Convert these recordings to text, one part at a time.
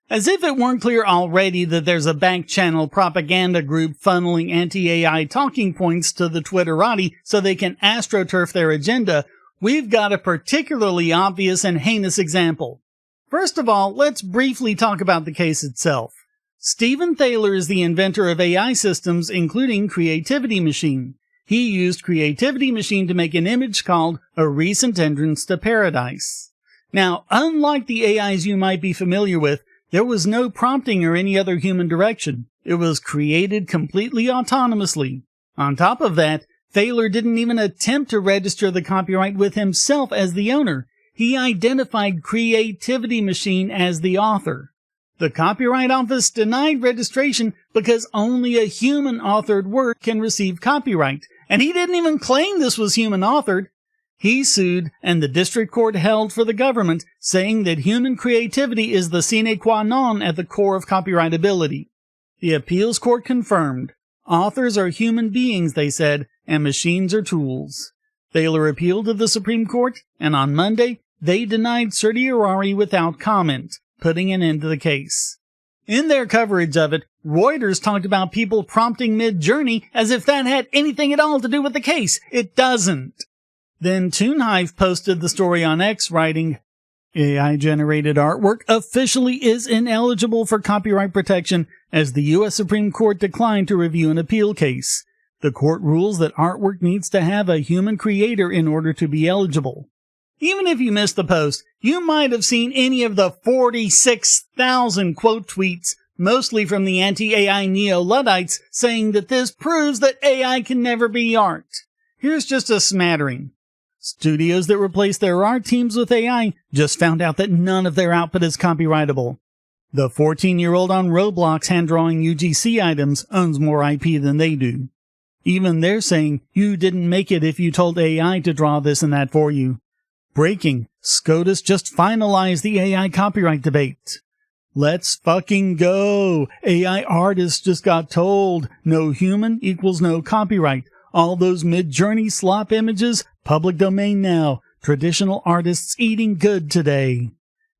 As if it weren't clear already that there's a back-channel propaganda group funneling anti-AI talking points to the Twitterati so they can astroturf their agenda, we've got a particularly obvious and heinous example. First of all, let's briefly talk about the case itself. Stephen Thaler is the inventor of AI systems, including Creativity Machine. He used Creativity Machine to make an image called A Recent Entrance to Paradise. Now, unlike the AIs you might be familiar with, there was no prompting or any other human direction. It was created completely autonomously. On top of that, Thaler didn't even attempt to register the copyright with himself as the owner. He identified Creativity Machine as the author. The Copyright Office denied registration because only a human-authored work can receive copyright, and he didn't even claim this was human-authored. He sued, and the district court held for the government, saying that human creativity is the sine qua non at the core of copyrightability. The appeals court confirmed. Authors are human beings, they said, and machines are tools. Thaler appealed to the Supreme Court, and on Monday, they denied certiorari without comment, putting an end to the case. In their coverage of it, Reuters talked about people prompting Midjourney as if that had anything at all to do with the case. It doesn't. Then TuneHive posted the story on X, writing, AI-generated artwork officially is ineligible for copyright protection as the U.S. Supreme Court declined to review an appeal case. The court rules that artwork needs to have a human creator in order to be eligible. Even if you missed the post, you might have seen any of the 46,000 quote tweets, mostly from the anti-AI neo-Luddites, saying that this proves that AI can never be art. Here's just a smattering. Studios that replace their art teams with AI just found out that none of their output is copyrightable. The 14-year-old on Roblox hand-drawing UGC items owns more IP than they do. Even they're saying you didn't make it if you told AI to draw this and that for you. Breaking, SCOTUS just finalized the AI copyright debate. Let's fucking go! AI artists just got told no human equals no copyright. All those Midjourney slop images, public domain now. Traditional artists eating good today.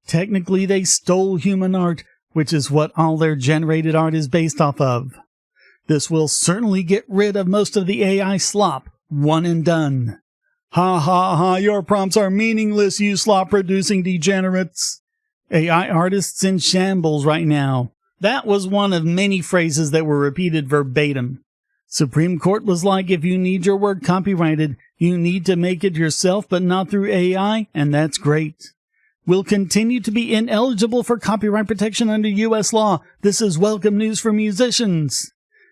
Technically, they stole human art, which is what all their generated art is based off of. This will certainly get rid of most of the AI slop. One and done. Ha ha ha, your prompts are meaningless, you slop-producing degenerates. AI artists in shambles right now. That was one of many phrases that were repeated verbatim. Supreme Court was like, if you need your work copyrighted, you need to make it yourself, but not through AI, and that's great. Will continue to be ineligible for copyright protection under U.S. law. This is welcome news for musicians.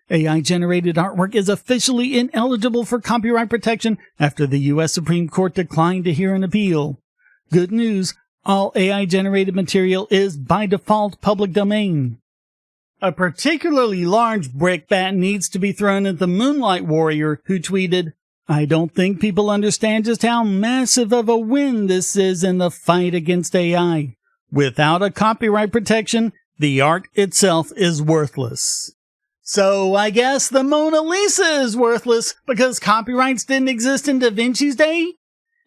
AI-generated artwork is officially ineligible for copyright protection after the U.S. Supreme Court declined to hear an appeal. Good news, all AI-generated material is, by default, public domain. A particularly large brickbat needs to be thrown at the Moonlight Warrior, who tweeted, I don't think people understand just how massive of a win this is in the fight against AI. Without a copyright protection, the art itself is worthless. So I guess the Mona Lisa is worthless because copyrights didn't exist in Da Vinci's day?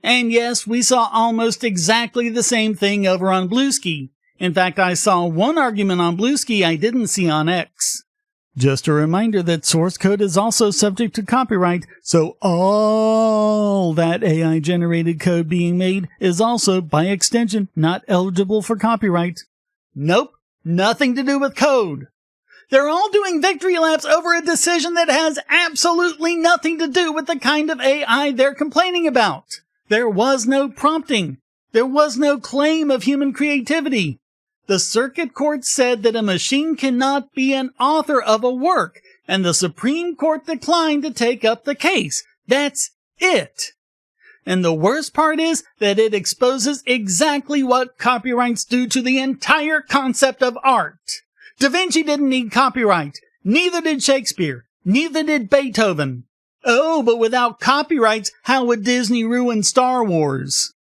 And yes, we saw almost exactly the same thing over on Bluesky. In fact, I saw one argument on Bluesky I didn't see on X. Just a reminder that source code is also subject to copyright, so all that AI-generated code being made is also, by extension, not eligible for copyright. Nope, nothing to do with code. They're all doing victory laps over a decision that has absolutely nothing to do with the kind of AI they're complaining about. There was no prompting. There was no claim of human creativity. The circuit court said that a machine cannot be an author of a work, and the Supreme Court declined to take up the case. That's it. And the worst part is that it exposes exactly what copyrights do to the entire concept of art. Da Vinci didn't need copyright. Neither did Shakespeare. Neither did Beethoven. Oh, but without copyrights, how would Disney ruin Star Wars?